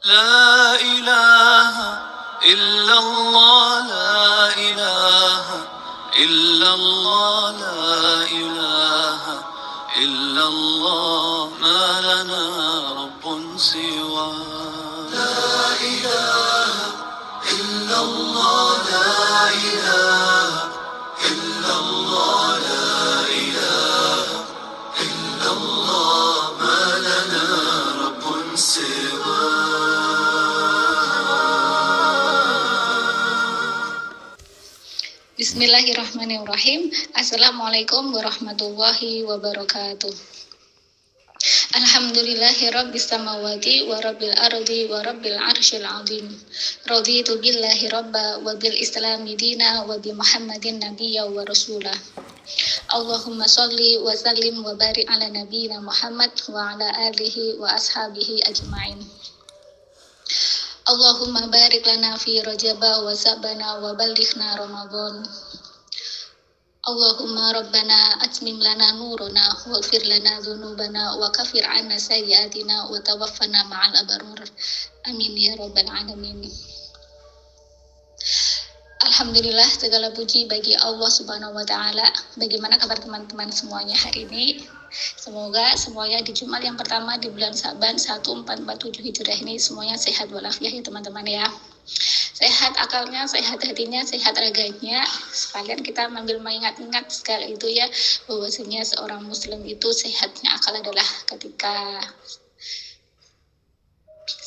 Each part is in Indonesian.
لا إله إلا الله لا إله إلا الله لا إله إلا الله ما لنا رب سوى لا إله إلا الله لا إله إلا الله لا إله إلا الله ما لنا رب سوى. Bismillahirrahmanirrahim. Assalamualaikum warahmatullahi wabarakatuh. Alhamdulillahi rabbis samawati wa rabbil ardi wa rabbil arsyil azim. Raditu billahi rabba wa bil islami dina wa bi Muhammadin nabiyya wa rasulah. Allahumma sholli wa sallim wa barik ala nabiyyina Muhammad wa ala alihi wa ashabihi ajma'in. Allahumma barik lana fi rajaba wa sabana wa balighna Ramadan. Allahumma rabbana atmim lana nurana waghfir lana dhunubana wa kafir anna sayyiatina wa tawaffana ma'al abarur. Amin ya rabbal alamin. Alhamdulillah, segala puji bagi Allah Subhanahu wa taala. Bagaimana kabar teman-teman semuanya hari ini? Semoga semuanya di Jumat yang pertama di bulan Sa'ban 1447 Hijriah ini semuanya sehat walafiat ya teman-teman ya. Sehat akalnya, sehat hatinya, sehat raganya. Sekalian kita sambil mengingat-ingat sekali itu ya, bahwasanya seorang muslim itu sehatnya akal adalah ketika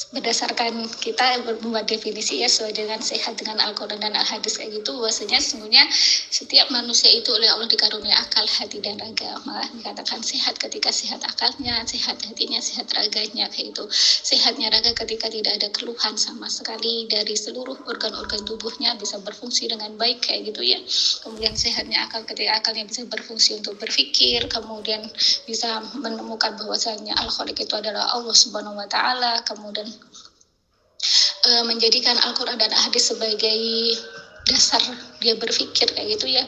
berdasarkan kita membuat definisi ya sesuai dengan sehat dengan Al-Quran dan Al-Hadis kayak gitu, bahwasanya sesungguhnya setiap manusia itu oleh Allah dikaruniai akal, hati dan raga. Malah dikatakan sehat ketika sehat akalnya, sehat hatinya, sehat raganya kayak gitu. Sehatnya raga ketika tidak ada keluhan sama sekali dari seluruh organ-organ tubuhnya, bisa berfungsi dengan baik kayak gitu ya. Kemudian sehatnya akal ketika akalnya bisa berfungsi untuk berpikir, kemudian bisa menemukan bahwasanya Al-Khaliq itu adalah Allah Subhanahu wa taala, kemudian menjadikan Al-Quran dan Hadis sebagai dasar dia berpikir kayak gitu ya,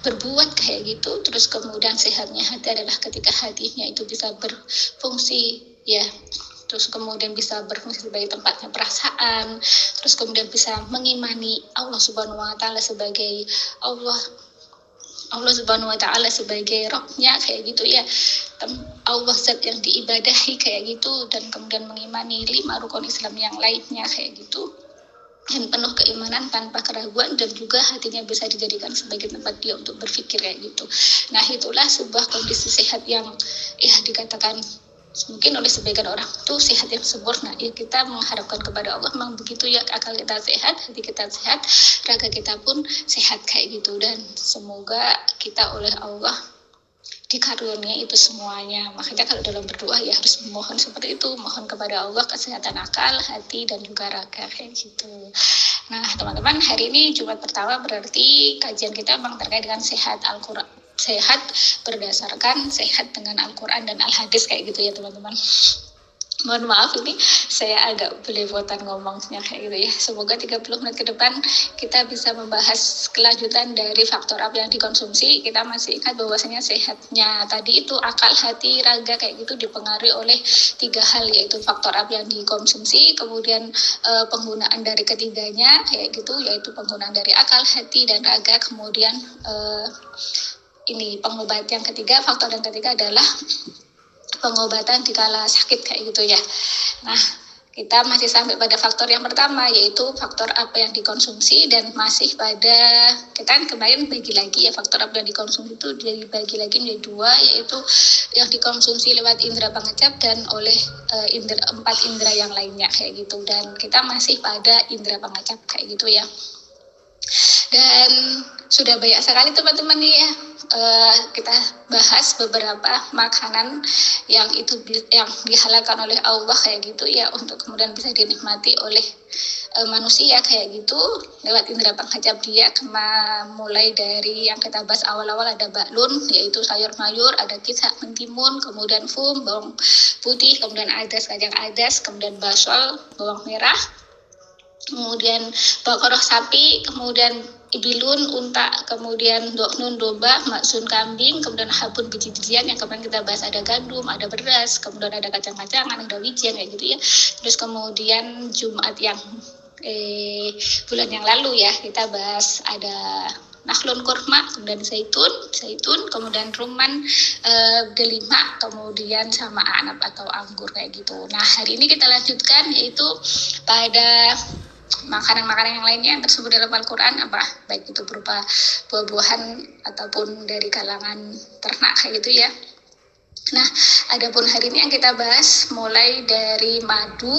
berbuat kayak gitu. Terus kemudian sehatnya hati adalah ketika hatinya itu bisa berfungsi ya, terus kemudian bisa berfungsi sebagai tempatnya perasaan, terus kemudian bisa mengimani Allah Subhanahu wa taala sebagai Allah Subhanahu wa taala sebagai rohnya kayak gitu ya, Allah zat yang diibadahi kayak gitu, dan kemudian mengimani 5 rukun Islam yang lainnya kayak gitu, dan penuh keimanan tanpa keraguan, dan juga hatinya bisa dijadikan sebagai tempat dia untuk berpikir kayak gitu. Nah, itulah sebuah kondisi sehat yang ya dikatakan mungkin oleh sebagian orang tuh sehat yang sempurna. Ya, kita mengharapkan kepada Allah memang begitu ya, akal kita sehat, hati kita sehat, raga kita pun sehat kayak gitu. Dan semoga kita oleh Allah dikaruniai itu semuanya. Makanya kalau dalam berdoa ya harus memohon seperti itu, mohon kepada Allah kesehatan akal, hati, dan juga raga kayak gitu. Nah teman-teman, hari ini Jumat pertama, berarti kajian kita memang terkait dengan sehat Al-Quran, sehat berdasarkan sehat dengan Al-Quran dan Al-Hadis kayak gitu ya teman-teman. Mohon maaf ini saya agak belepotan ngomongnya kayak gitu ya. Semoga 30 menit ke depan kita bisa membahas kelanjutan dari faktor apa yang dikonsumsi. Kita masih ingat bahwasanya sehatnya tadi itu akal, hati, raga kayak gitu dipengaruhi oleh 3 hal, yaitu faktor apa yang dikonsumsi, kemudian penggunaan dari ketiganya kayak gitu, yaitu penggunaan dari akal, hati, dan raga, kemudian ini pengobat yang ketiga, faktor yang ketiga adalah pengobatan dikala sakit kayak gitu ya. Nah, kita masih sampai pada faktor yang pertama, yaitu faktor apa yang dikonsumsi, dan masih pada kita kan kemarin bagi lagi ya, faktor apa yang dikonsumsi itu dibagi lagi menjadi 2, yaitu yang dikonsumsi lewat indera pengecap dan oleh 4 indera yang lainnya kayak gitu. Dan kita masih pada indera pengecap kayak gitu ya. Dan sudah banyak sekali teman-teman nih ya, kita bahas beberapa makanan yang itu yang dihalalkan oleh Allah kayak gitu ya, untuk kemudian bisa dinikmati oleh manusia kayak gitu lewat indera pengecap dia. Mulai dari yang kita bahas awal-awal ada baklun, yaitu sayur mayur, ada kicak, mentimun, kemudian fum, bawang putih, kemudian adas, kacang adas, kemudian basol, bawang merah, kemudian baqarah sapi, kemudian ibilun unta, kemudian doknun domba, maksun kambing, kemudian habun biji-bijian yang kemarin kita bahas, ada gandum, ada beras, kemudian ada kacang-kacangan, ada wijen kayak gitu ya. Terus kemudian Jumat yang bulan yang lalu ya kita bahas ada nakhlun kurma, kemudian zaitun, kemudian rumman, delima, kemudian sama anab atau anggur kayak gitu. Nah hari ini kita lanjutkan yaitu pada makanan-makanan yang lainnya yang tersebut dalam Al-Quran, baik itu berupa buah-buahan ataupun dari kalangan ternak kayak gitu ya. Nah adapun hari ini yang kita bahas mulai dari madu,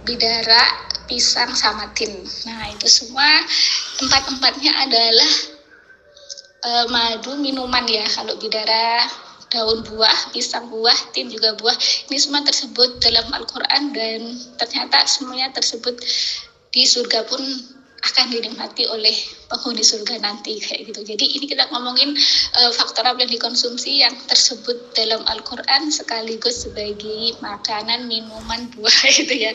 bidara, pisang, sama tin. Nah itu semua empat-empatnya adalah madu minuman ya. Kalau bidara daun buah, pisang buah, tin juga buah. Ini semua tersebut dalam Al-Quran dan ternyata semuanya tersebut di surga pun akan dinikmati oleh penghuni surga nanti kayak gitu. Jadi ini kita ngomongin faktor apa yang dikonsumsi yang tersebut dalam Al-Quran sekaligus sebagai makanan, minuman, buah itu ya,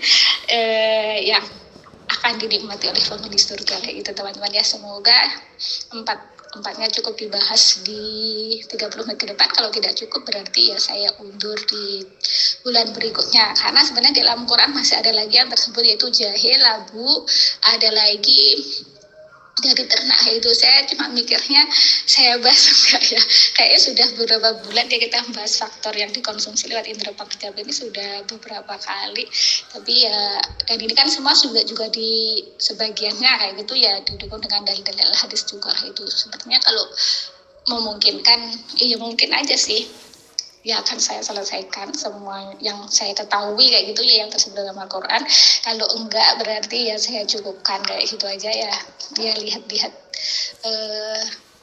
yang akan dinikmati oleh penghuni surga kayak gitu teman-teman ya. Semoga empatnya cukup dibahas di 30 menit ke depan. Kalau tidak cukup berarti ya saya undur di bulan berikutnya, karena sebenarnya di dalam Quran masih ada lagi yang tersebut yaitu jahe, labu, ada lagi dari ternak itu. Saya cuma mikirnya saya bahas enggak ya, kayaknya sudah beberapa bulan ya kita bahas faktor yang dikonsumsi lewat indera panca ini sudah beberapa kali, tapi ya dan ini kan semua juga di sebagiannya kayak gitu ya didukung dengan dalil-dalil hadis juga itu. Sepertinya kalau memungkinkan ya mungkin aja sih ya akan saya selesaikan semua yang saya ketahui kayak gitu ya yang tersebut dalam Al-Quran. Kalau enggak berarti ya saya cukupkan kayak gitu aja ya, dia lihat-lihat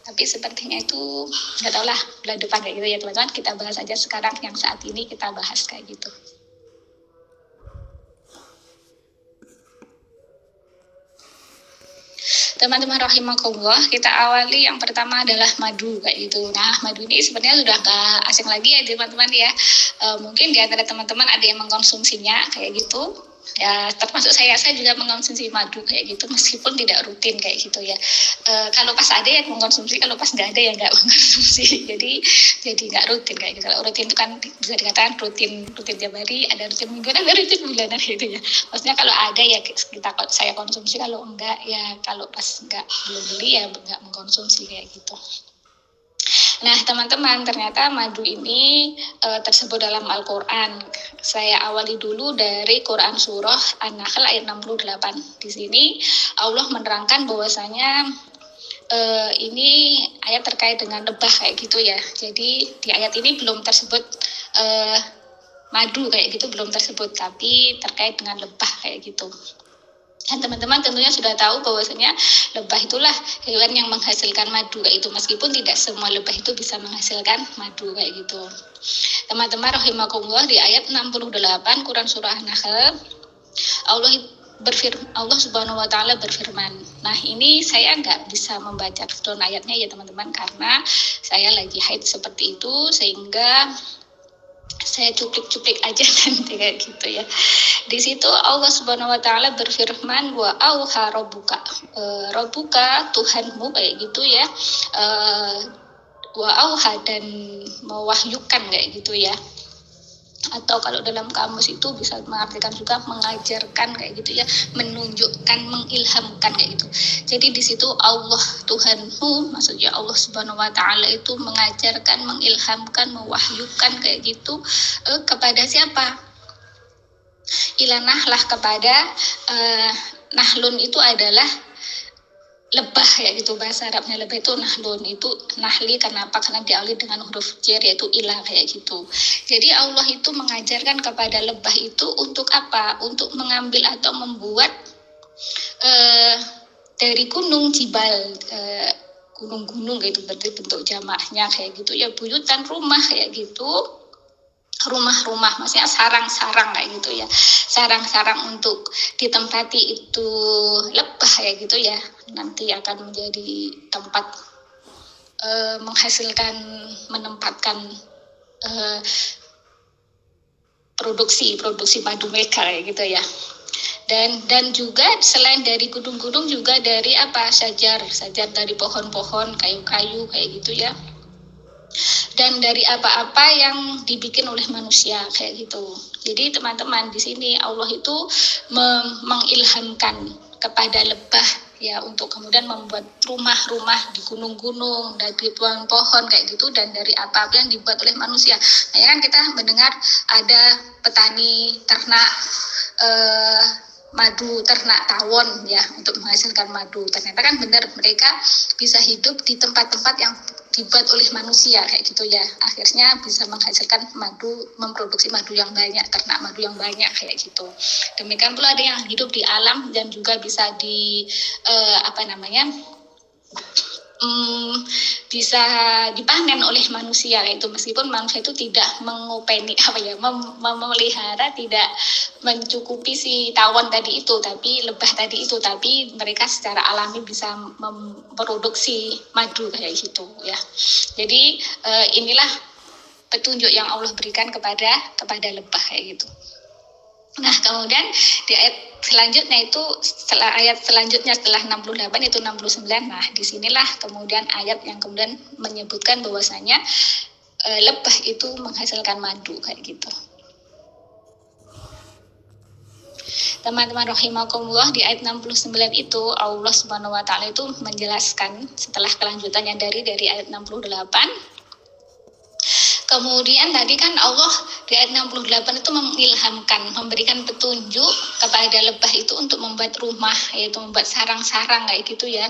tapi sepertinya itu nggak tahu lah bulan depan kayak gitu ya teman-teman. Kita bahas aja sekarang yang saat ini kita bahas kayak gitu. Teman-teman rahimakumullah, kita awali yang pertama adalah madu kayak gitu. Nah madu ini sebenarnya sudah gak asing lagi ya teman-teman ya. Mungkin di antara teman-teman ada yang mengkonsumsinya kayak gitu ya, termasuk saya juga mengkonsumsi madu kayak gitu meskipun tidak rutin kayak gitu ya. Kalau pas ada yang mengkonsumsi, kalau pas nggak ada ya nggak mengkonsumsi. jadi nggak rutin kayak gitu. Kalau rutin itu kan bisa dikatakan rutin tiap hari, ada rutin mingguan, ada rutin bulanan gitu ya. Maksudnya kalau ada ya saya konsumsi, kalau enggak ya kalau pas belum beli ya nggak mengkonsumsi kayak gitu. Nah teman-teman, ternyata madu ini tersebut dalam Al-Quran. Saya awali dulu dari Quran surah An-Nahl ayat 68. Di sini Allah menerangkan bahwasanya ini ayat terkait dengan lebah kayak gitu ya. Jadi di ayat ini belum tersebut madu kayak gitu, belum tersebut, tapi terkait dengan lebah kayak gitu. Dan teman-teman tentunya sudah tahu bahwasanya lebah itulah hewan yang menghasilkan madu kayak gitu, meskipun tidak semua lebah itu bisa menghasilkan madu kayak gitu. Teman-teman rahimakumullah, di ayat 68 Quran surah An-Nahl Allah Subhanahu wa taala berfirman. Nah, ini saya nggak bisa membaca keseluruhan ayatnya ya teman-teman, karena saya lagi haid seperti itu, sehingga saya cuplik-cuplik aja nanti kayak gitu ya. Di situ Allah Subhanahu wa taala berfirman, wa auha rabbuka Tuhanmu kayak gitu ya. Wa auha, dan mewahyukan kayak gitu ya. Atau kalau dalam kamus itu bisa mengartikan juga mengajarkan kayak gitu ya, menunjukkan, mengilhamkan kayak gitu. Jadi di situ Allah Tuhanmu, maksudnya Allah Subhanahu wa taala itu mengajarkan, mengilhamkan, mewahyukan kayak gitu kepada siapa? Ilanahlah, kepada nahlun itu adalah lebah ya gitu, bahasa Arabnya lebah itu nahlun, itu nahli kenapa? Karena diawali dengan huruf jar yaitu ilah kayak gitu. Jadi Allah itu mengajarkan kepada lebah itu untuk apa? Untuk mengambil atau membuat dari gunung jibal, gunung-gunung gitu, berarti bentuk jamaknya kayak gitu ya, buyutan rumah kayak gitu. Rumah-rumah, maksudnya sarang-sarang kayak gitu ya, sarang-sarang untuk ditempati itu lebah kayak gitu ya, nanti akan menjadi tempat menempatkan produksi madu mereka kayak gitu ya. Dan juga selain dari gunung-gunung juga dari sajar dari pohon-pohon, kayu-kayu kayak gitu ya, dan dari apa-apa yang dibikin oleh manusia kayak gitu. Jadi teman-teman, di sini Allah itu mengilhamkan kepada lebah ya untuk kemudian membuat rumah-rumah di gunung-gunung, dari pohon-pohon kayak gitu, dan dari apa-apa yang dibuat oleh manusia. Nah ya kan kita mendengar ada petani ternak madu, ternak tawon ya untuk menghasilkan madu. Ternyata kan benar mereka bisa hidup di tempat-tempat yang dibuat oleh manusia kayak gitu ya. Akhirnya bisa menghasilkan madu, memproduksi madu yang banyak, ternak madu yang banyak kayak gitu. Demikian pula ada yang hidup di alam dan juga bisa bisa dipanen oleh manusia, yaitu meskipun manusia itu tidak mengopeni memelihara, tidak mencukupi si tawon tadi itu, tapi lebah tadi itu, tapi mereka secara alami bisa memproduksi madu kayak gitu ya. Jadi inilah petunjuk yang Allah berikan kepada lebah kayak gitu. Nah, kemudian di ayat selanjutnya itu setelah 68 itu 69. Nah, disinilah kemudian ayat yang kemudian menyebutkan bahwasanya lebah itu menghasilkan madu kayak gitu. Teman-teman rahimakumullah, di ayat 69 itu Allah Subhanahu wa taala itu menjelaskan setelah kelanjutannya dari ayat 68. Kemudian tadi kan Allah di ayat 68 itu mengilhamkan, memberikan petunjuk kepada lebah itu untuk membuat rumah, yaitu membuat sarang-sarang kayak gitu ya.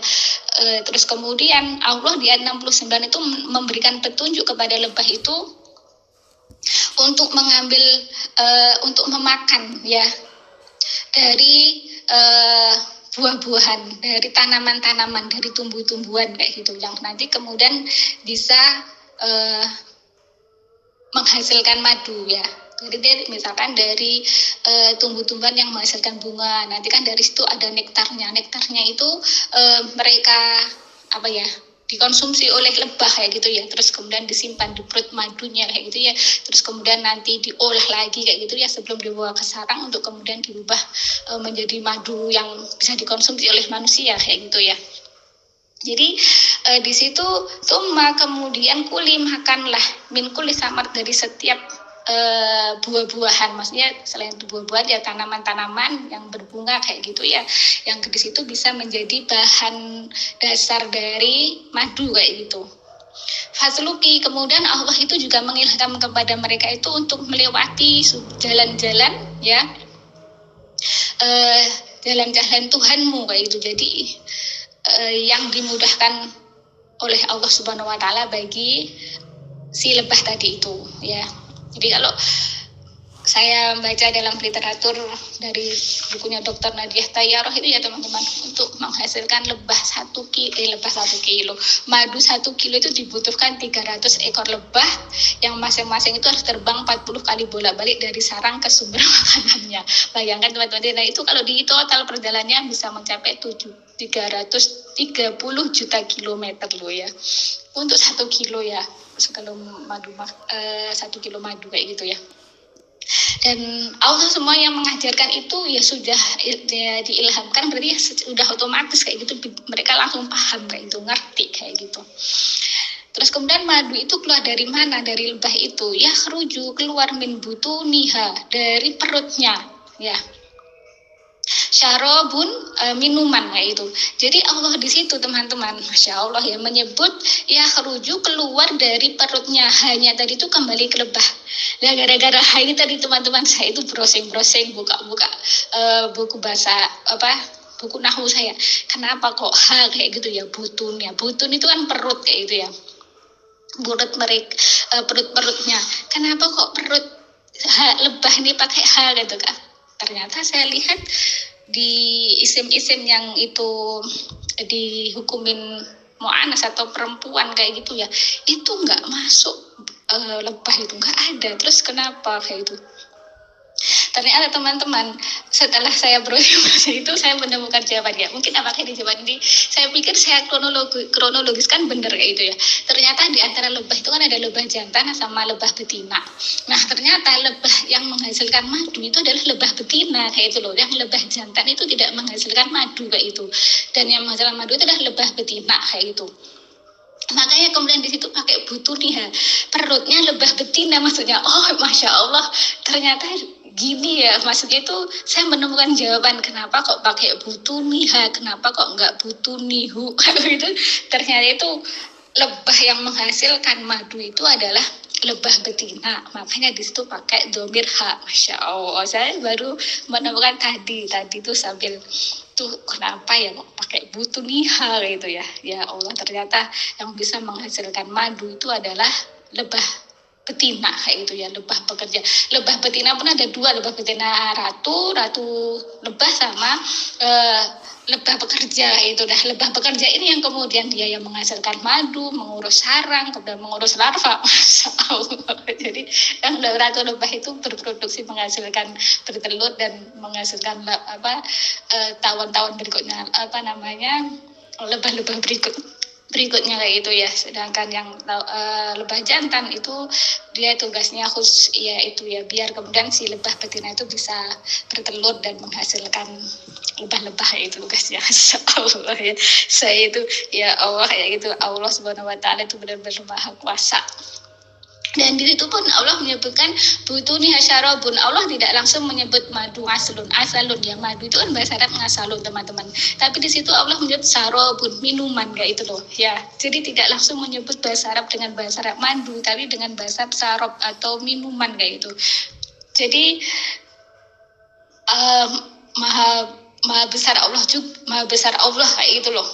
Terus kemudian Allah di ayat 69 itu memberikan petunjuk kepada lebah itu untuk mengambil, untuk memakan ya dari buah-buahan, dari tanaman-tanaman, dari tumbuh-tumbuhan kayak gitu, yang nanti kemudian bisa menghasilkan madu ya. Jadi misalkan dari tumbuh-tumbuhan yang menghasilkan bunga, nanti kan dari situ ada nektarnya. Nektarnya itu mereka dikonsumsi oleh lebah kayak gitu ya. Terus kemudian disimpan di perut madunya kayak gitu ya. Terus kemudian nanti diolah lagi kayak gitu ya sebelum dibawa ke sarang untuk kemudian dirubah menjadi madu yang bisa dikonsumsi oleh manusia kayak gitu ya. Jadi di situ kemudian kuli makanlah min kuli samar, dari setiap buah-buahan, maksudnya selain buah-buahan ya tanaman-tanaman yang berbunga kayak gitu ya, yang di situ bisa menjadi bahan dasar dari madu kayak gitu. Fasluki, kemudian Allah itu juga mengilham kepada mereka itu untuk melewati jalan-jalan ya, jalan-jalan Tuhanmu kayak gitu. Jadi yang dimudahkan oleh Allah Subhanahu wa taala bagi si lebah tadi itu ya. Jadi kalau saya baca dalam literatur dari bukunya Dr. Nadia Tayyarah itu ya teman-teman, untuk menghasilkan lebah 1 kilo, madu 1 kilo itu dibutuhkan 300 ekor lebah yang masing-masing itu harus terbang 40 kali bolak-balik dari sarang ke sumber makanannya. Bayangkan teman-teman, nah itu kalau di total perjalanannya bisa mencapai 330 juta kilometer loh ya, untuk 1 kilo ya, sekilo madu 1 kilo madu kayak gitu ya. Dan Allah semua yang mengajarkan itu ya sudah ya diilhamkan, berarti ya sudah otomatis kayak gitu, mereka langsung paham kayak gitu, ngerti kayak gitu. Terus kemudian madu itu keluar dari mana? Dari lebah itu ya, keluar min butuniha, dari perutnya ya. Syarobun, minuman kayak itu. Jadi Allah di situ teman-teman, masya Allah ya, menyebut ya keluar dari perutnya. Hanya tadi itu kembali ke lebah. Nah gara-gara ini tadi teman-teman, saya itu browsing buka buku bahasa buku nahwu saya. Kenapa kok kayak gitu ya, butun ya. Butun itu kan perut kayak gitu ya. Perutnya. Kenapa kok perut lebah ini pakai gitu kan? Ternyata saya lihat di isim-isim yang itu dihukumin mu'anas atau perempuan kayak gitu ya, itu nggak masuk lebah, itu nggak ada. Terus kenapa kayak itu? Ternyata teman-teman, setelah saya browsing itu saya menemukan jawabannya. Mungkin apakah di jawaban ini, saya pikir saya kronologis kan bener kayak itu ya. Ternyata di antara lebah itu kan ada lebah jantan sama lebah betina. Nah ternyata lebah yang menghasilkan madu itu adalah lebah betina kayak itu loh. Yang lebah jantan itu tidak menghasilkan madu kayak itu. Dan yang menghasilkan madu itu adalah lebah betina kayak itu. Makanya kemudian di situ pakai butuniha, perutnya lebah betina maksudnya. Oh masya Allah, ternyata gini ya, maksudnya itu saya menemukan jawaban kenapa kok pakai butuniha, kenapa kok nggak butunihu itu. Ternyata itu lebah yang menghasilkan madu itu adalah lebah betina, makanya di situ pakai domir ha. Masya Allah, saya baru menemukan tadi itu sambil tuh kenapa ya kok pakai butuniha gitu ya. Ya Allah, ternyata yang bisa menghasilkan madu itu adalah lebah betina kayak gitu ya, lebah pekerja. Lebah betina pun ada dua, lebah betina ratu lebah sama lebah pekerja itu dah. Lebah pekerja ini yang kemudian dia yang menghasilkan madu, mengurus sarang, kemudian mengurus larva. Masya Allah. Jadi yang ratu lebah itu berproduksi, menghasilkan bertelur dan menghasilkan tawon-tawon berikutnya, lebah-lebah berikutnya kayak itu ya. Sedangkan yang lebah jantan itu dia tugasnya khusus ya itu ya, biar kemudian si lebah betina itu bisa bertelur dan menghasilkan lebah-lebah itu tugasnya. Allah ya. Saya itu ya Allah ya gitu, Allah Subhanahu wa taala itu benar-benar maha kuasa. Dan di situ pun Allah menyebutkan butuni hasyarabun. Allah tidak langsung menyebut madu asalun ya, madu itu kan bahasa Arab ngasalun teman-teman. Tapi di situ Allah menyebut sarabun, minuman kayak itu loh ya. Jadi tidak langsung menyebut bahasa Arab dengan bahasa Arab madu, tapi dengan bahasa sarab atau minuman kayak itu. Jadi maha besar Allah juga, maha besar Allah kayak itu loh.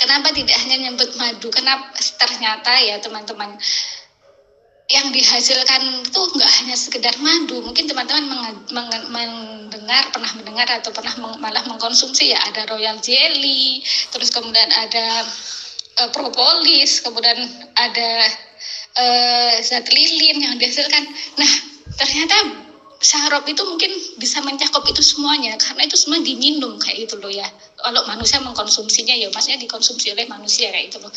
Kenapa tidak hanya menyebut madu? Kenapa ternyata ya teman-teman, yang dihasilkan itu nggak hanya sekedar madu. Mungkin teman-teman pernah mendengar atau pernah malah mengkonsumsi ya, ada royal jelly, terus kemudian ada propolis, kemudian ada zat lilin yang dihasilkan. Nah ternyata sarop itu mungkin bisa mencakup itu semuanya, karena itu semua diminum kayak itu loh ya. Kalau manusia mengkonsumsinya ya maksudnya dikonsumsi oleh manusia kayak itu loh.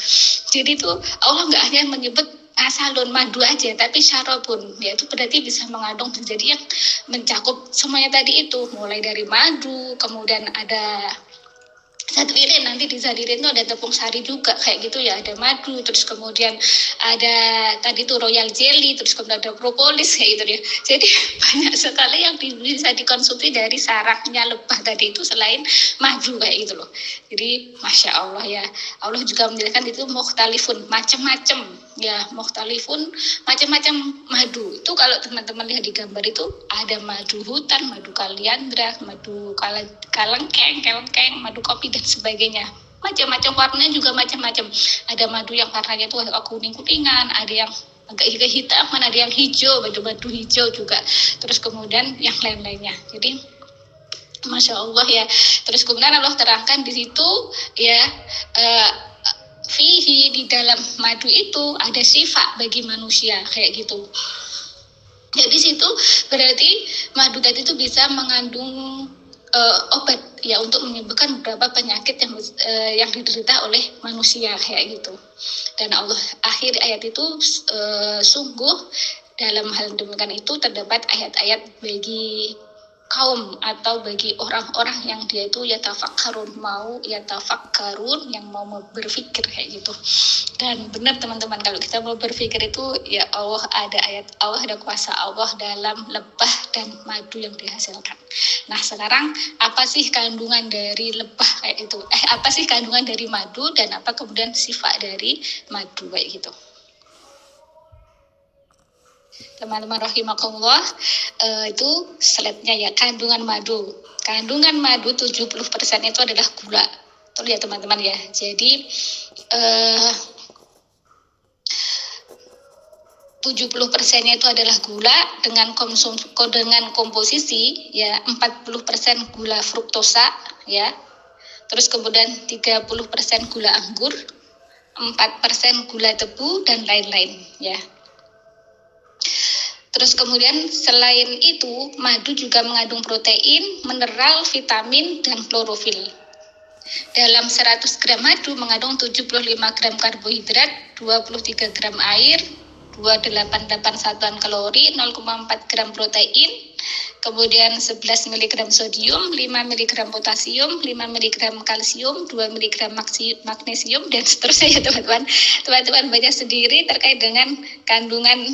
Jadi itu Allah nggak hanya menyebut asalun madu aja, tapi syarabun yaitu berarti bisa mengandung, jadi yang mencakup semuanya tadi itu, mulai dari madu, kemudian ada zat lilin, nanti di zat lilin itu ada tepung sari juga kayak gitu ya, ada madu, terus kemudian ada tadi tuh royal jelly, terus kemudian ada propolis kayak gitu ya. Jadi banyak sekali yang bisa dikonsumsi dari sarangnya lebah tadi itu selain madu kayak gitu loh. Jadi masya Allah ya, Allah juga menjelaskan itu mukhtalifun, macam-macam ya, mukhtalifun, macam-macam madu. Itu kalau teman-teman lihat di gambar itu ada madu hutan, madu kaliandra, madu kalengkeng, madu kopi dan sebagainya. Macam-macam warnanya juga macam-macam. Ada madu yang warnanya itu agak kuning-kuningan, ada yang agak hitaman, ada yang hijau, madu hijau juga. Terus kemudian yang lain-lainnya. Jadi masya Allah ya. Terus kemudian Allah terangkan di situ ya, fihi, di dalam madu itu ada sifat bagi manusia kayak gitu. Jadi situ berarti madu tadi itu bisa mengandung obat ya untuk menyembuhkan beberapa penyakit yang diderita oleh manusia kayak gitu. Dan Allah akhir ayat itu sungguh dalam hal demikian itu terdapat ayat-ayat bagi kaum atau bagi orang-orang yang dia itu yatafakkarun, yang mau berpikir kayak gitu. Dan benar teman-teman, kalau kita mau berpikir itu ya Allah, ada ayat Allah, ada kuasa Allah dalam lebah dan madu yang dihasilkan. Nah sekarang apa sih kandungan dari lebah kayak itu? Apa sih kandungan dari madu dan apa kemudian sifat dari madu kayak gitu? Teman-teman rahimakumullah, itu slide-nya ya, kandungan madu. Kandungan madu 70% itu adalah gula. Betul ya teman-teman ya. Jadi 70%-nya itu adalah gula dengan komposisi ya 40% gula fruktosa ya. Terus kemudian 30% gula anggur, 4% gula tebu dan lain-lain ya. Terus kemudian selain itu, madu juga mengandung protein, mineral, vitamin, dan klorofil. Dalam 100 gram madu mengandung 75 gram karbohidrat, 23 gram air, 288 satuan kalori, 0,4 gram protein, kemudian 11 mg sodium, 5 mg potasium, 5 mg kalsium, 2 mg magnesium, dan seterusnya ya teman-teman. Teman-teman baca sendiri terkait dengan kandungan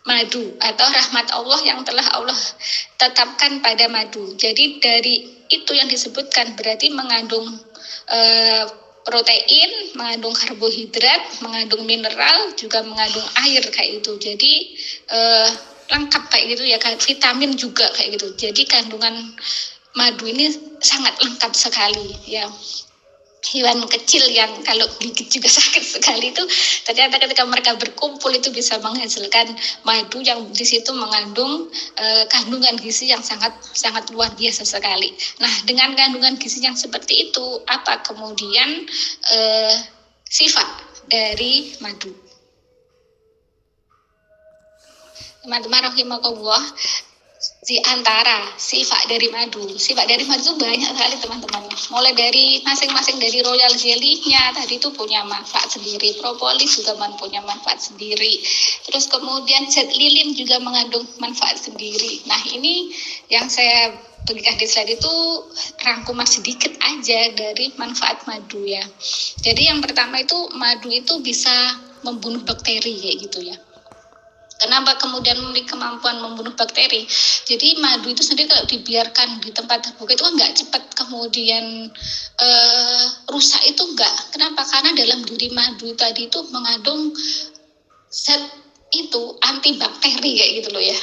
madu atau rahmat Allah yang telah Allah tetapkan pada madu. Jadi dari itu yang disebutkan berarti mengandung protein, mengandung karbohidrat, mengandung mineral, juga mengandung air kayak itu. Jadi lengkap kayak gitu ya, vitamin juga kayak gitu. Jadi kandungan madu ini sangat lengkap sekali ya. Hewan kecil yang kalau gigit juga sakit sekali itu ternyata ketika mereka berkumpul itu bisa menghasilkan madu yang di situ mengandung kandungan gizi yang sangat sangat luar biasa sekali. Nah, dengan kandungan gizi yang seperti itu, apa kemudian sifat dari madu? Teman-teman rahimakumullah, di antara sifat dari madu itu banyak sekali teman-teman. Mulai dari masing-masing dari royal jelly-nya tadi itu punya manfaat sendiri, propolis juga punya manfaat sendiri. Terus kemudian zat lilin juga mengandung manfaat sendiri. Nah, ini yang saya berikan di slide itu rangkuman sedikit aja dari manfaat madu ya. Jadi yang pertama itu madu itu bisa membunuh bakteri kayak gitu ya. Kenapa kemudian memiliki kemampuan membunuh bakteri? Jadi madu itu sendiri kalau dibiarkan di tempat terbuka itu kan nggak cepat kemudian rusak itu enggak. Kenapa? Karena dalam diri madu tadi itu mengandung zat itu antibakteri kayak gitu loh ya.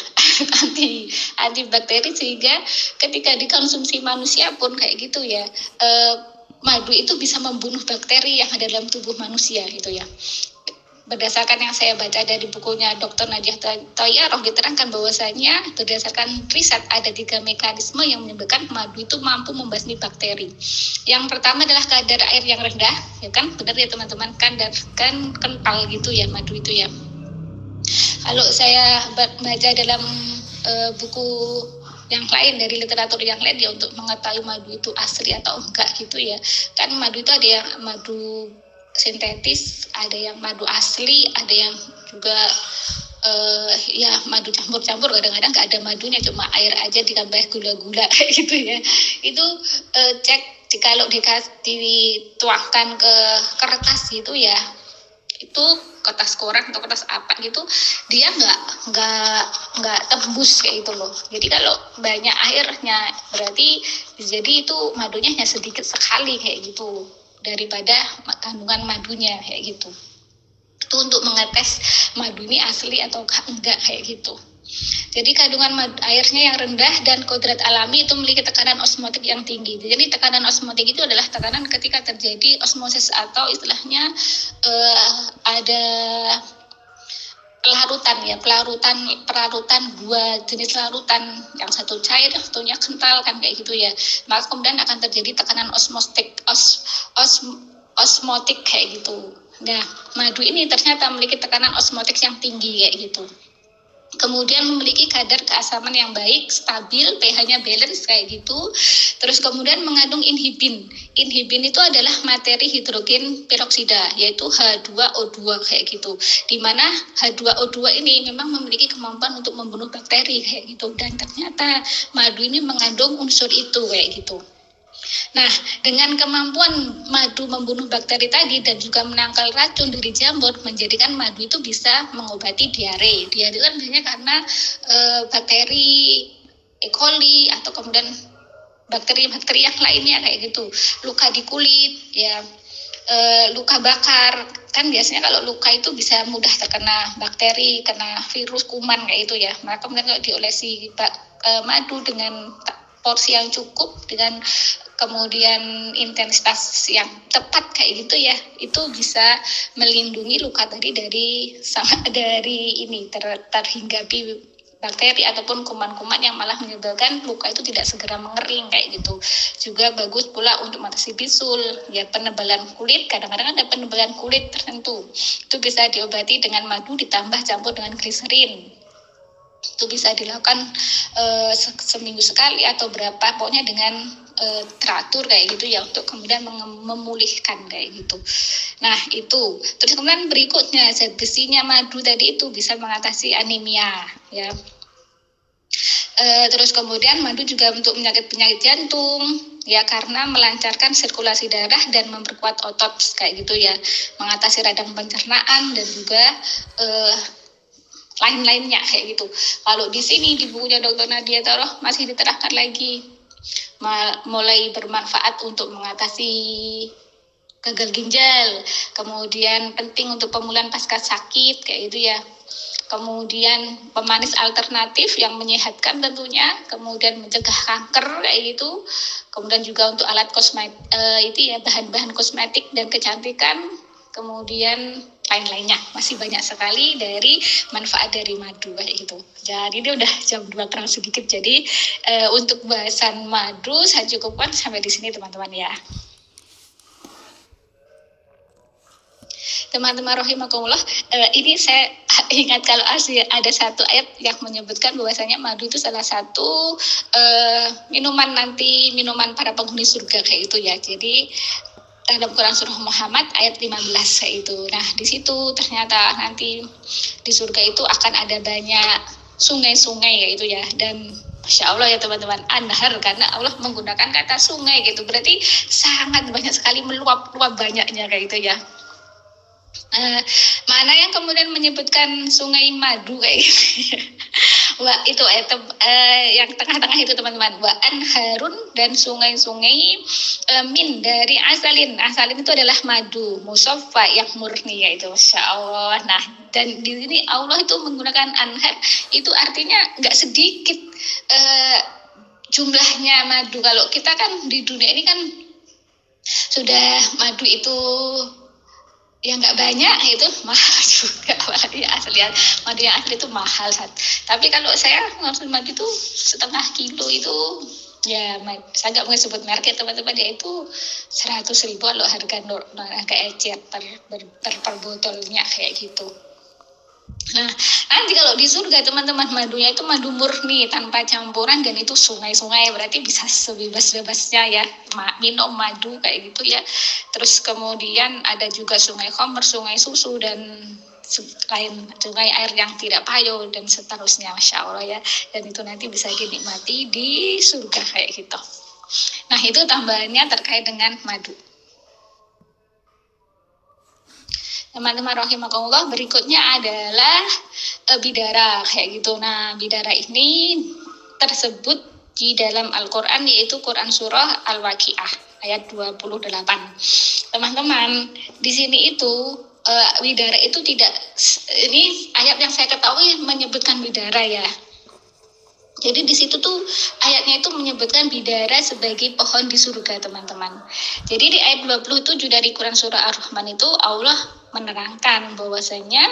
antibakteri sehingga ketika dikonsumsi manusia pun kayak gitu ya. Madu itu bisa membunuh bakteri yang ada dalam tubuh manusia gitu ya. Berdasarkan yang saya baca dari bukunya Dr. Nadia Toyaroh diterangkan bahwasanya berdasarkan riset ada 3 mekanisme yang menyebabkan madu itu mampu membasmi bakteri. Yang pertama adalah kadar air yang rendah, ya kan, benar ya teman-teman, kan kental gitu ya madu itu ya. Kalau saya baca dalam buku yang lain dari literatur yang lain ya untuk mengetahui madu itu asli atau enggak gitu ya. Kan madu itu ada yang madu sintetis, ada yang madu asli, ada yang juga ya madu campur-campur, kadang-kadang nggak ada madunya, cuma air aja ditambah gula-gula gitu ya. Itu cek kalau dituangkan ke kertas gitu ya, itu kertas koran atau kertas apa gitu, dia nggak tembus kayak gitu loh. Jadi kalau banyak airnya berarti jadi itu madunya hanya sedikit sekali kayak gitu daripada kandungan madunya kayak gitu. Itu untuk mengetes madu ini asli atau enggak kayak gitu. Jadi kandungan airnya yang rendah dan kodrat alami itu memiliki tekanan osmotik yang tinggi. Jadi tekanan osmotik itu adalah tekanan ketika terjadi osmosis atau istilahnya ada pelarutan dua jenis larutan, yang satu cair, satunya kental kan kayak gitu ya. Maka kemudian akan terjadi tekanan osmotik kayak gitu. Nah, madu ini ternyata memiliki tekanan osmotik yang tinggi kayak gitu. Kemudian memiliki kadar keasaman yang baik, stabil, pH-nya balance kayak gitu. Terus kemudian mengandung inhibin. Inhibin itu adalah materi hidrogen peroksida, yaitu H2O2 kayak gitu. Di mana H2O2 ini memang memiliki kemampuan untuk membunuh bakteri kayak gitu. Dan ternyata madu ini mengandung unsur itu kayak gitu. Nah, dengan kemampuan madu membunuh bakteri tadi dan juga menangkal racun dari jamur, menjadikan madu itu bisa mengobati diare. Diare itu kan biasanya karena bakteri E. coli atau kemudian bakteri-bakteri yang lainnya kayak gitu. Luka di kulit, ya, luka bakar. Kan biasanya kalau luka itu bisa mudah terkena bakteri, kena virus, kuman kayak itu ya. Maka kemudian kalau diolesi madu dengan porsi yang cukup, dengan kemudian intensitas yang tepat kayak gitu ya, itu bisa melindungi luka tadi dari terhinggapi bakteri ataupun kuman-kuman yang malah menyebabkan luka itu tidak segera mengering kayak gitu. Juga bagus pula untuk mengatasi bisul, ya, penebalan kulit. Kadang-kadang ada penebalan kulit tertentu, itu bisa diobati dengan madu ditambah campur dengan gliserin. Itu bisa dilakukan seminggu sekali atau berapa, pokoknya dengan teratur kayak gitu ya, untuk kemudian memulihkan kayak gitu. Nah itu, terus kemudian berikutnya zat besinya madu tadi itu bisa mengatasi anemia ya. Terus kemudian madu juga untuk penyakit jantung ya, karena melancarkan sirkulasi darah dan memperkuat otot kayak gitu ya, mengatasi radang pencernaan dan juga lain-lainnya kayak gitu. Kalau di sini di bukunya Dr. Nadia Toroh masih diterangkan lagi mulai bermanfaat untuk mengatasi gagal ginjal, kemudian penting untuk pemulihan pasca sakit kayak gitu ya. Kemudian pemanis alternatif yang menyehatkan tentunya, kemudian mencegah kanker kayak gitu. Kemudian juga untuk alat kosmetik itu ya, bahan-bahan kosmetik dan kecantikan, kemudian lain-lainnya. Masih banyak sekali dari manfaat dari madu kayak gitu. Jadi ini udah jam 2 kurang sedikit. Jadi untuk bahasan madu saya cukupkan sampai di sini teman-teman ya. Teman-teman rahimakumullah, ini saya ingat kalau ada satu ayat yang menyebutkan bahwasanya madu itu salah satu minuman para penghuni surga kayak itu ya. Jadi dalam Quran surah Muhammad ayat 15 kayak itu. Nah, di situ ternyata nanti di surga itu akan ada banyak sungai-sungai kayak itu ya. Dan Masya Allah ya teman-teman, anhar, karena Allah menggunakan kata sungai gitu. Berarti sangat banyak sekali, meluap-luap banyaknya kayak itu ya. Mana yang kemudian menyebutkan sungai madu kayak gitu. Wah, itu yang tengah-tengah itu teman-teman. Wa anharun, dan sungai-sungai min dari asalin. Asalin itu adalah madu, musaffa yang murni yaitu. Masya Allah. Nah, dan di sini Allah itu menggunakan anhar, itu artinya nggak sedikit jumlahnya madu. Kalau kita kan di dunia ini kan sudah madu itu yang nggak banyak, itu mahal juga ya, madu yang asli itu mahal. Tapi kalau saya ngambil madu itu setengah kilo itu ya, saya nggak mau sebut merek ya teman-teman, ya itu 100.000 loh harga ecer per botolnya kayak gitu. Nah, nanti kalau di surga teman-teman, madunya itu madu murni tanpa campuran, dan itu sungai-sungai, berarti bisa sebebas-bebasnya ya minum madu kayak gitu ya. Terus kemudian ada juga sungai khamr, sungai susu, dan lain sungai air yang tidak payau dan seterusnya. Masya Allah ya. Dan itu nanti bisa dinikmati di surga kayak gitu. Nah, itu tambahannya terkait dengan madu. Teman-teman rahimakumullah, berikutnya adalah bidara kayak gitu. Nah, bidara ini tersebut di dalam Al-Qur'an, yaitu Quran surah Al-Waqiah ayat 28. Teman-teman, di sini itu bidara itu tidak, ini ayat yang saya ketahui menyebutkan bidara ya. Jadi di situ tuh ayatnya itu menyebutkan bidara sebagai pohon di surga, teman-teman. Jadi di ayat 27 dari Quran surah Ar-Rahman itu Allah menerangkan bahwasanya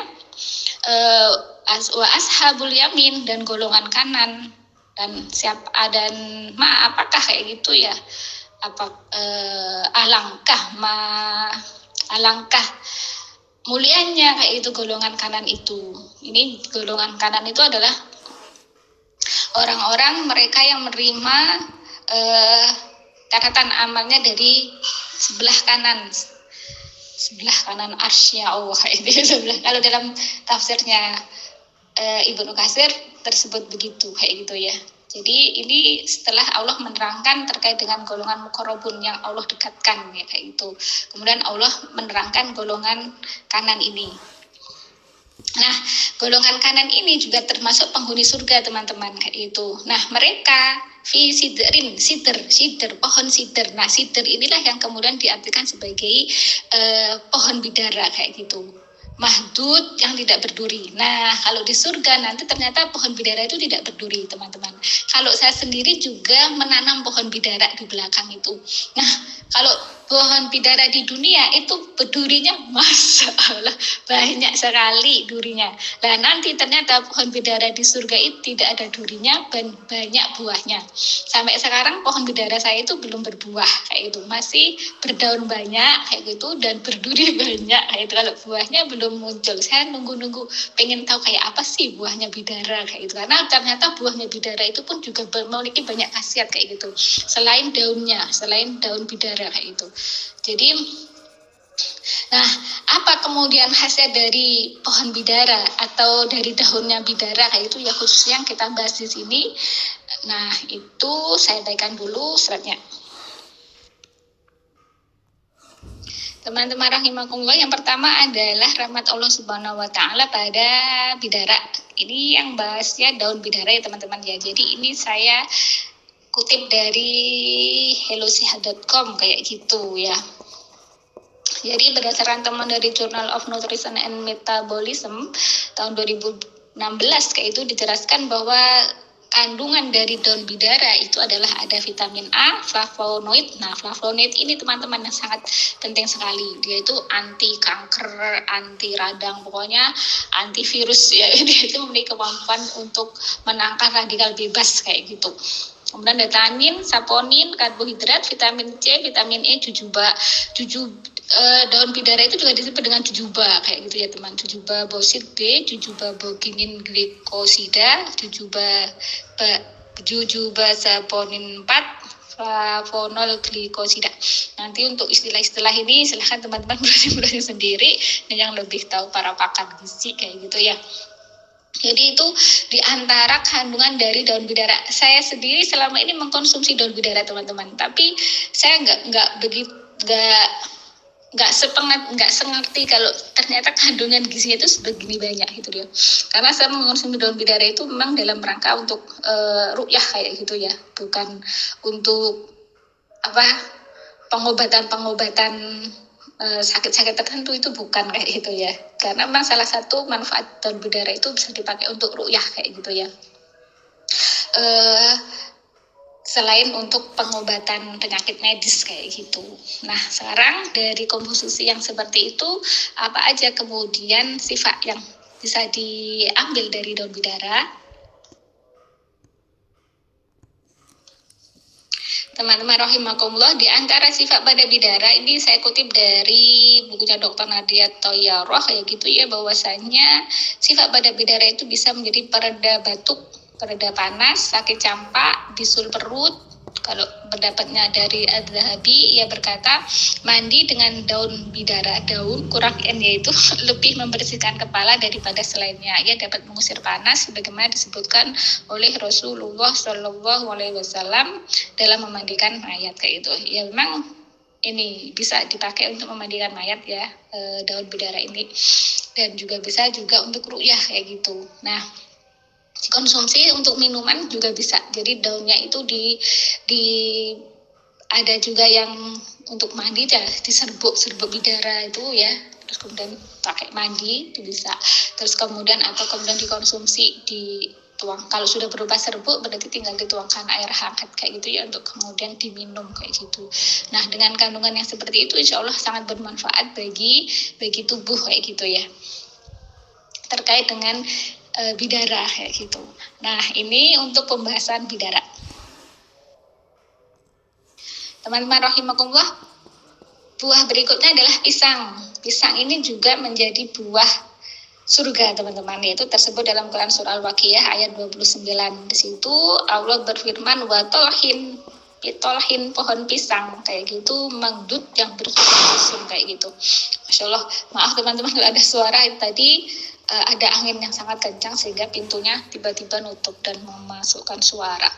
wa ashabul yamin, dan golongan kanan, dan apakah kayak gitu ya? Alangkah mulianya kayak itu golongan kanan itu. Ini golongan kanan itu adalah orang-orang mereka yang menerima catatan amalnya dari sebelah kanan arsy Allah itu sebelah. Kalau dalam tafsirnya Ibnu Katsir tersebut begitu kayak gitu ya. Jadi ini setelah Allah menerangkan terkait dengan golongan muqarrabun yang Allah dekatkan ya kayak gitu. Kemudian Allah menerangkan golongan kanan ini. Nah, golongan kanan ini juga termasuk penghuni surga, teman-teman, kayak itu. Nah, mereka fi sidr, pohon sidr. Nah, sidr inilah yang kemudian diartikan sebagai pohon bidara kayak gitu. Mahdud, yang tidak berduri. Nah, kalau di surga nanti ternyata pohon bidara itu tidak berduri, teman-teman. Kalau saya sendiri juga menanam pohon bidara di belakang itu. Nah, kalau pohon bidara di dunia itu berdurinya Masya Allah banyak sekali durinya. Nah, nanti ternyata pohon bidara di surga itu tidak ada durinya dan banyak buahnya. Sampai sekarang pohon bidara saya itu belum berbuah kayak itu, masih berdaun banyak kayak gitu dan berduri banyak kayak itu. Kalau buahnya belum belum muncul. Saya nunggu-nunggu pengen tahu kayak apa sih buahnya bidara kayak gitu. Karena ternyata buahnya bidara itu pun juga memiliki banyak khasiat kayak gitu. Selain daun bidara kayak gitu. Jadi nah, apa kemudian khasiat dari pohon bidara atau dari daunnya bidara kayak itu ya khusus yang kita bahas di sini. Nah, itu saya bacakan dulu suratnya. Teman-teman rahimakumullah, yang pertama adalah rahmat Allah Subhanahu wa taala pada bidara. Ini yang bahasnya daun bidara ya teman-teman ya. Jadi ini saya kutip dari hellosihat.com kayak gitu ya. Jadi berdasarkan teman dari Journal of Nutrition and Metabolism tahun 2016 kayak itu dijelaskan bahwa kandungan dari daun bidara itu adalah ada vitamin A, flavonoid. Nah, flavonoid ini teman-teman yang sangat penting sekali. Dia itu anti kanker, anti radang, pokoknya antivirus ya. Dia itu memiliki kemampuan untuk menangkal radikal bebas kayak gitu. Kemudian ada tanin, saponin, karbohidrat, vitamin C, vitamin E, daun bidara itu juga disebut dengan jujuba kayak gitu ya teman. Jujuba bauxit B, jujuba boginin glikosida, jujuba saponin 4, flavonol glikosida. Nanti untuk istilah-istilah ini silahkan teman-teman browsing sendiri dan yang lebih tahu para pakar gizi kayak gitu ya. Jadi itu di antara kandungan dari daun bidara. Saya sendiri selama ini mengkonsumsi daun bidara teman-teman, tapi saya nggak sengerti kalau ternyata kandungan gizinya itu sebegini banyak gitu dia. Karena saya mengkonsumsi daun bidara itu memang dalam rangka untuk ruqyah kayak gitu ya, bukan untuk pengobatan sakit-sakit tertentu, itu bukan kayak gitu ya. Karena memang salah satu manfaat daun bidara itu bisa dipakai untuk ruqyah kayak gitu ya. Selain untuk pengobatan penyakit medis kayak gitu. Nah, sekarang dari komposisi yang seperti itu, apa aja kemudian sifat yang bisa diambil dari daun bidara? Teman-teman rahimakumullah, di antara sifat pada bidara ini saya kutip dari bukunya Dr. Nadia Toyaroh kayak gitu ya, bahwasanya sifat pada bidara itu bisa menjadi pereda batuk, pereda panas, sakit campak, bisul perut. Kalau pendapatnya dari Az-Zahabi, ia berkata mandi dengan daun bidara, daun kurang N yaitu lebih membersihkan kepala daripada selainnya. Ia dapat mengusir panas sebagaimana disebutkan oleh Rasulullah SAW dalam memandikan mayat kayak itu. Ya memang ini bisa dipakai untuk memandikan mayat ya, daun bidara ini, dan juga bisa juga untuk ruqyah kayak gitu. Nah, dikonsumsi untuk minuman juga bisa. Jadi daunnya itu ada juga yang untuk mandi ya, diserbuk bidara itu ya, terus kemudian pakai mandi itu bisa. Terus kemudian dikonsumsi dituang. Kalau sudah berupa serbuk berarti tinggal dituangkan air hangat kayak gitu ya, untuk kemudian diminum kayak gitu. Nah, dengan kandungan yang seperti itu insya Allah sangat bermanfaat bagi tubuh kayak gitu ya, terkait dengan bidara kayak gitu. Nah, ini untuk pembahasan bidara. Teman-teman rahimakumullah, buah berikutnya adalah pisang. Pisang ini juga menjadi buah surga teman-teman, yaitu tersebut dalam Quran surah Al-Waqiah ayat 29. Di situ Allah berfirman watolhin pohon pisang kayak gitu, mangdut yang bersumber kayak gitu. Masya Allah, maaf teman-teman kalau ada suara tadi, ada angin yang sangat kencang sehingga pintunya tiba-tiba nutup dan memasukkan suara.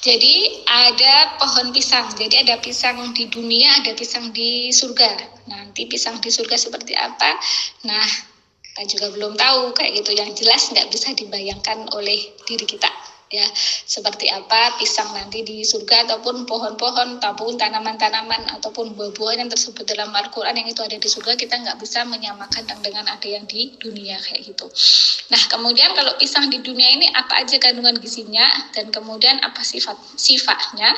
Jadi ada pohon pisang. Jadi ada pisang di dunia, ada pisang di surga. Nanti pisang di surga seperti apa? Nah, kita juga belum tahu kayak gitu. Yang jelas nggak bisa dibayangkan oleh diri kita ya, seperti apa pisang nanti di surga, ataupun pohon-pohon, ataupun tanaman-tanaman, ataupun buah-buahan yang tersebut dalam Al-Quran yang itu ada di surga, kita nggak bisa menyamakan dengan ada yang di dunia kayak gitu. Nah, kemudian kalau pisang di dunia ini apa aja kandungan gizinya, dan kemudian apa sifatnya?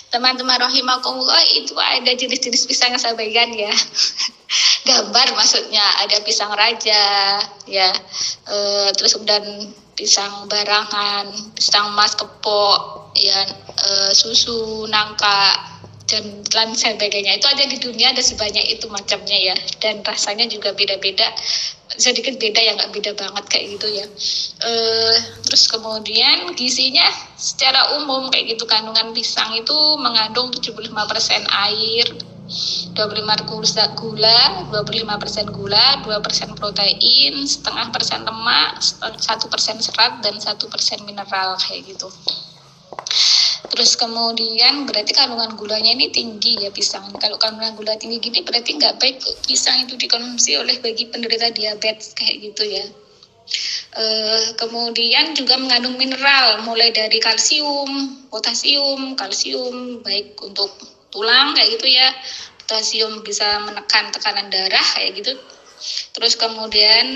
Teman-teman rahimakumullah, itu ada jenis-jenis pisang yang saya bagikan ya. Gambar maksudnya, ada pisang raja ya, terus kemudian pisang barangan, pisang mas kepok ya, susu, nangka, dan lain sebagainya. Itu ada di dunia, ada sebanyak itu macamnya ya, dan rasanya juga beda-beda, sedikit beda ya, nggak beda banget kayak gitu ya. Terus kemudian gizinya secara umum kayak gitu, kandungan pisang itu mengandung 75% air, 25% gula, 25% gula, 2% protein, setengah persen lemak, 1% serat, dan 1% mineral kayak gitu. Terus kemudian berarti kandungan gulanya ini tinggi ya pisang. Kalau kandungan gula tinggi gini berarti nggak baik pisang itu dikonsumsi oleh bagi penderita diabetes kayak gitu ya. Kemudian juga mengandung mineral mulai dari kalsium, potasium, kalsium baik untuk tulang kayak gitu ya. Potasium bisa menekan tekanan darah kayak gitu. Terus kemudian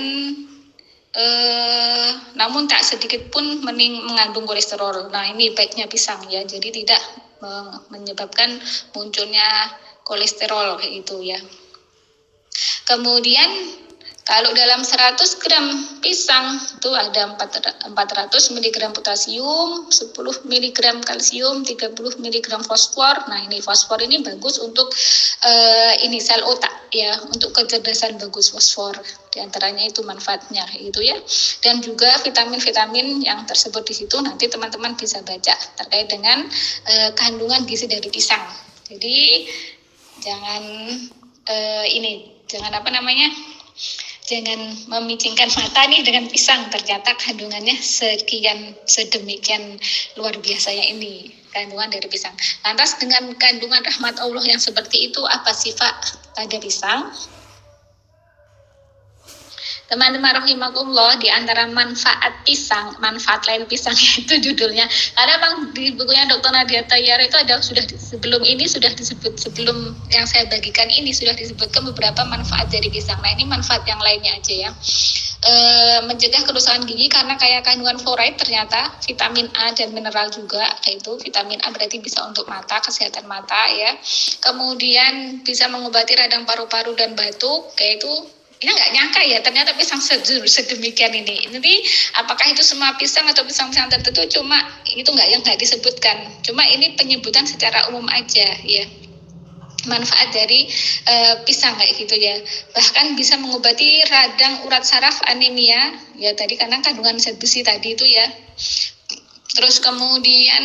namun tak sedikit pun mengandung kolesterol. Nah, ini baiknya pisang ya, jadi tidak menyebabkan munculnya kolesterol kayak gitu ya. Kemudian kalau dalam 100 gram pisang itu ada 400 mg potasium, 10 mg kalsium, 30 mg fosfor. Nah, ini fosfor ini bagus untuk ini sel otak ya, untuk kecerdasan bagus fosfor. Di antaranya itu manfaatnya gitu ya. Dan juga vitamin-vitamin yang tersebut di situ nanti teman-teman bisa baca terkait dengan kandungan gizi dari pisang. Jadi jangan jangan memicingkan mata nih dengan pisang, ternyata kandungannya sedemikian luar biasanya ini kandungan dari pisang. Lantas dengan kandungan rahmat Allah yang seperti itu, apa sih Pak pada pisang? Teman-teman rahimakumullah, di antara manfaat lain pisang itu judulnya. Karena Bang di bukunya Dr. Nadia Tayyar itu ada sebelum disebut, sebelum yang saya bagikan ini sudah disebutkan beberapa manfaat dari pisang. Nah, ini manfaat yang lainnya aja ya. Mencegah kerusakan gigi karena kaya kandungan fluoride, ternyata vitamin A dan mineral juga, yaitu vitamin A berarti bisa untuk mata, kesehatan mata ya. Kemudian bisa mengobati radang paru-paru dan batuk, yaitu ini nggak nyangka ya, ternyata pisang sedemikian ini. Jadi apakah itu semua pisang atau pisang-pisang tertentu, cuma itu nggak disebutkan. Cuma ini penyebutan secara umum aja ya. Manfaat dari pisang kayak gitu ya. Bahkan bisa mengobati radang urat saraf, anemia ya tadi karena kandungan zat besi tadi itu ya. Terus kemudian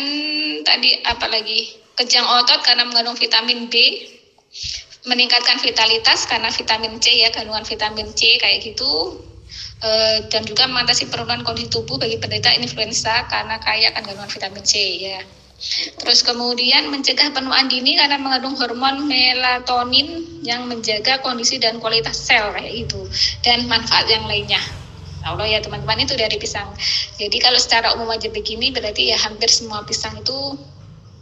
tadi apalagi, kejang otot karena mengandung vitamin B, meningkatkan vitalitas karena vitamin C ya, kandungan vitamin C kayak gitu. Dan juga mengatasi penurunan kondisi tubuh bagi penderita influenza karena kaya kandungan vitamin C ya. Terus kemudian mencegah penuaan dini karena mengandung hormon melatonin yang menjaga kondisi dan kualitas sel kayak gitu. Dan manfaat yang lainnya, Allah ya teman-teman, itu dari pisang. Jadi kalau secara umum aja begini, berarti ya hampir semua pisang itu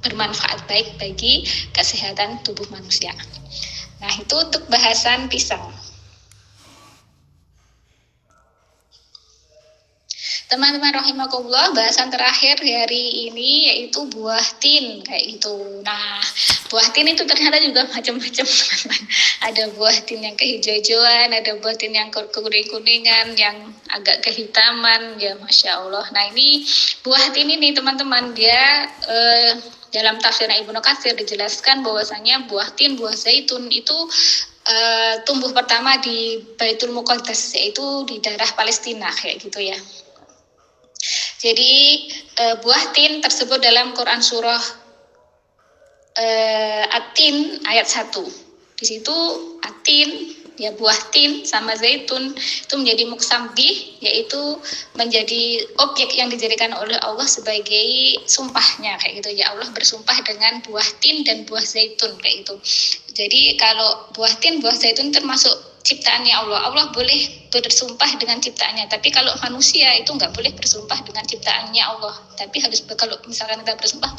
bermanfaat baik bagi kesehatan tubuh manusia. Nah, itu untuk bahasan pisang. Teman-teman rahimakumullah, bahasan terakhir hari ini yaitu buah tin kayak gitu. Nah, buah tin itu ternyata juga macam-macam, teman-teman. Ada buah tin yang kehijau-hijauan, ada buah tin yang kuning-kuningan, yang agak kehitaman, ya Masya Allah. Nah, ini buah tin ini teman-teman, dia dalam tafsirnya Ibnu Katsir dijelaskan bahwasanya buah tin, buah zaitun itu tumbuh pertama di Baitul Muqaddas, yaitu di daerah Palestina kayak gitu ya. Jadi buah tin tersebut dalam Quran surah At-Tin ayat 1. Di situ At-Tin ya, buah tin sama zaitun itu menjadi muqsam bih, yaitu menjadi objek yang dijadikan oleh Allah sebagai sumpahnya kayak gitu ya. Allah bersumpah dengan buah tin dan buah zaitun kayak gitu. Jadi kalau buah tin, buah zaitun termasuk ciptaannya Allah. Allah boleh bersumpah dengan ciptaannya, tapi kalau manusia itu nggak boleh bersumpah dengan ciptaannya Allah. Tapi harus, kalau misalkan kita bersumpah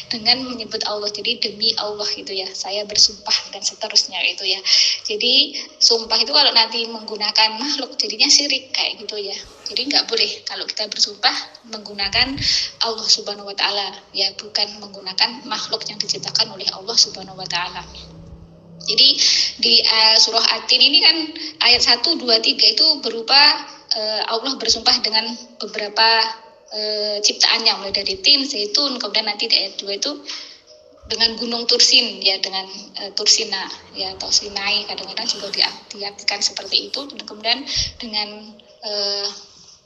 dengan menyebut Allah, jadi demi Allah gitu ya, saya bersumpah dan seterusnya itu ya. Jadi sumpah itu kalau nanti menggunakan makhluk jadinya syirik kayak gitu ya. Jadi nggak boleh kalau kita bersumpah menggunakan Allah Subhanahu Wa Taala ya, bukan menggunakan makhluk yang diciptakan oleh Allah Subhanahu Wa Taala. Jadi di surah At-Tin ini kan ayat 1, 2, 3 itu berupa Allah bersumpah dengan beberapa ciptaannya, mulai dari tin, zaitun, kemudian nanti di ayat 2 itu dengan Gunung Tursin ya, dengan Tursina ya, atau Sinai kadang-kadang juga diartikan seperti itu. Dan kemudian dengan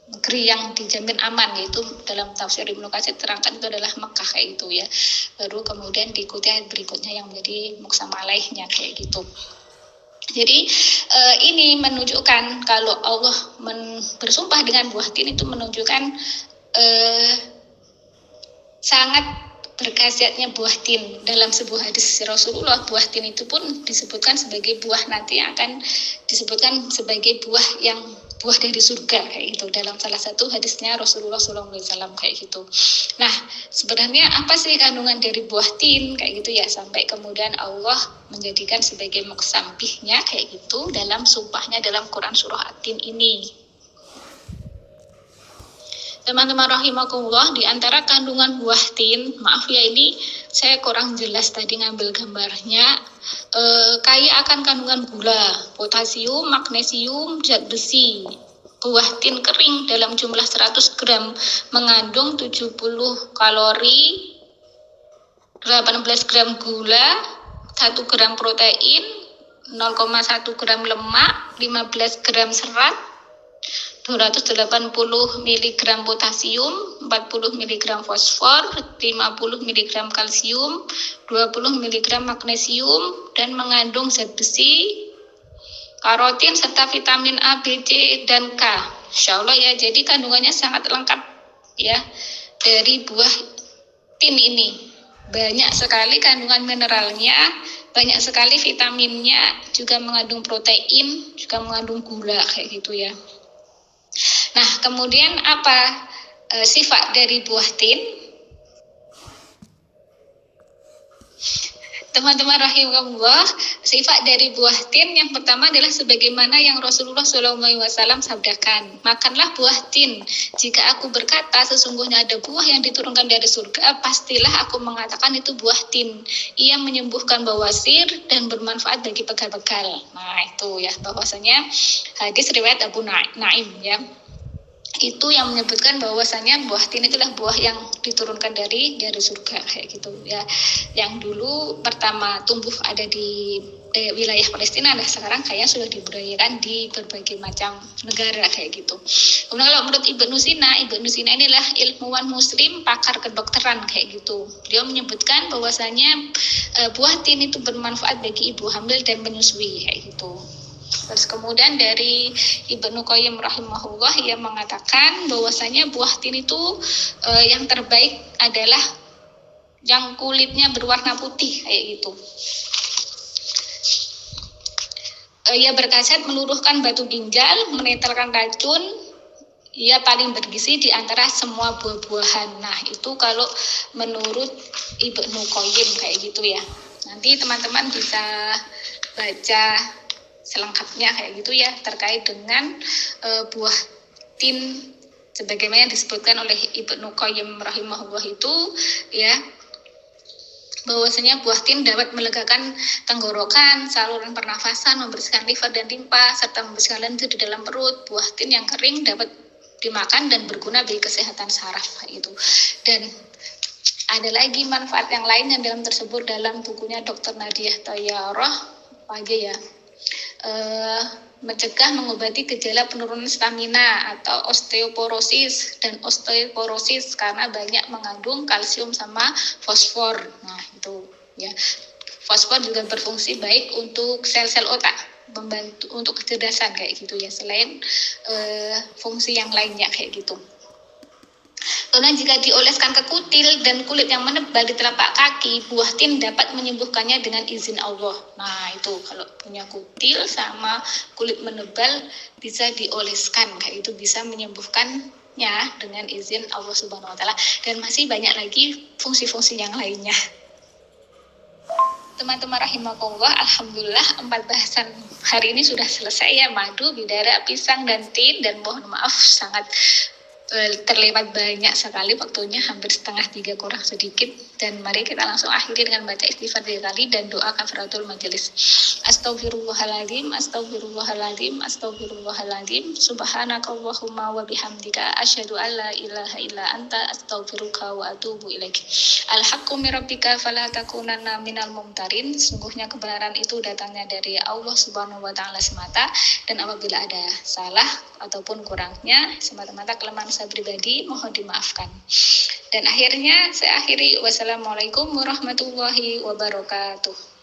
negeri yang dijamin aman, yaitu dalam tafsir Ibnu Katsir terangkan itu adalah Mekah kayak gitu ya. Baru kemudian diikuti ayat berikutnya yang menjadi muqsam alaihnya kayak gitu. Jadi ini menunjukkan kalau Allah bersumpah dengan buah tin itu menunjukkan sangat berkhasiatnya buah tin. Dalam sebuah hadis Rasulullah, buah tin itu pun disebutkan sebagai buah nanti yang akan disebutkan sebagai buah dari surga kayak gitu, dalam salah satu hadisnya Rasulullah SAW kayak gitu. Nah, sebenarnya apa sih kandungan dari buah tin kayak gitu ya, sampai kemudian Allah menjadikan sebagai muqsambihnya kayak gitu dalam sumpahnya dalam Quran surah At-Tin ini. Teman-teman rahimakumullah, di antara kandungan buah tin, maaf ya ini saya kurang jelas tadi ngambil gambarnya, kaya akan kandungan gula, potasium, magnesium, zat besi. Buah tin kering dalam jumlah 100 gram mengandung 70 kalori, 18 gram gula, 1 gram protein, 0,1 gram lemak, 15 gram serat, 280 mg potasium, 40 mg fosfor, 50 mg kalsium, 20 mg magnesium, dan mengandung zat besi, karotin, serta vitamin A, B, C, dan K. Insya Allah ya, jadi kandungannya sangat lengkap ya dari buah tin ini. Banyak sekali kandungan mineralnya, banyak sekali vitaminnya, juga mengandung protein, juga mengandung gula kayak gitu ya. Nah, kemudian apa sifat dari buah tin? Teman-teman rahimahullah, sifat dari buah tin yang pertama adalah sebagaimana yang Rasulullah SAW sabdakan, makanlah buah tin. Jika aku berkata sesungguhnya ada buah yang diturunkan dari surga, pastilah aku mengatakan itu buah tin. Ia menyembuhkan bawasir dan bermanfaat bagi pegal-pegal. Nah itu ya, bahwasanya hadis riwayat Abu Naim ya, itu yang menyebutkan bahwasanya buah tin itulah buah yang diturunkan dari surga kayak gitu ya, yang dulu pertama tumbuh ada di wilayah Palestina, nah sekarang kayaknya sudah dibudidayakan di berbagai macam negara kayak gitu. Kemudian kalau menurut Ibnu Sina inilah ilmuwan muslim pakar kedokteran kayak gitu, beliau menyebutkan bahwasanya buah tin itu bermanfaat bagi ibu hamil dan menyusui kayak gitu. Terus kemudian dari Ibnu Qayyim rahimahullah, ia mengatakan bahwasanya buah tin itu yang terbaik adalah yang kulitnya berwarna putih kayak gitu. Ia berkhasiat meluruhkan batu ginjal, menetralkan racun. Ia paling bergizi di antara semua buah-buahan. Nah itu kalau menurut Ibnu Qayyim kayak gitu ya. Nanti teman-teman bisa baca selengkapnya kayak gitu ya terkait dengan buah tin sebagaimana disebutkan oleh Ibnu Qayyim rahimahullah itu ya, bahwasanya buah tin dapat melegakan tenggorokan, saluran pernafasan, membersihkan liver dan limpa, serta membersihkan lendir di dalam perut. Buah tin yang kering dapat dimakan dan berguna bagi kesehatan saraf itu. Dan ada lagi manfaat yang lain yang dalam tersebut dalam bukunya Dr. Nadiah Tayyarah apa aja ya, mencegah mengobati gejala penurunan stamina atau osteoporosis dan osteoporosis karena banyak mengandung kalsium sama fosfor. Nah itu ya, fosfor juga berfungsi baik untuk sel-sel otak, membantu untuk kecerdasan kayak gitu ya, selain fungsi yang lainnya kayak gitu. Karena jika dioleskan ke kutil dan kulit yang menebal di telapak kaki, buah tin dapat menyembuhkannya dengan izin Allah. Nah itu kalau punya kutil sama kulit menebal bisa dioleskan, kayak itu bisa menyembuhkannya dengan izin Allah Subhanahu Wa Taala. Dan masih banyak lagi fungsi-fungsi yang lainnya. Teman-teman rahimakumullah, alhamdulillah 4 bahasan hari ini sudah selesai ya, madu, bidara, pisang, dan tin. Dan mohon maaf sangat terlewat banyak sekali waktunya, hampir setengah 3 kurang sedikit, dan mari kita langsung akhiri dengan baca istighfar 3 kali dan doa kafaratul majelis. Astagfirullahaladzim, astagfirullahaladzim, astagfirullahaladzim, subhanakallahumma wa bihamdika, asyhadu an la ilaha illa anta, astaghfiruka wa atubu ilaik. Al-haqqu min rabbika fala takunanna minal mumtarin. Sungguhnya kebenaran itu datangnya dari Allah Subhanahu wa taala semata, dan apabila ada salah ataupun kurangnya semata-mata kelemahan saya pribadi, mohon dimaafkan. Dan akhirnya saya akhiri, wassalamualaikum warahmatullahi wabarakatuh.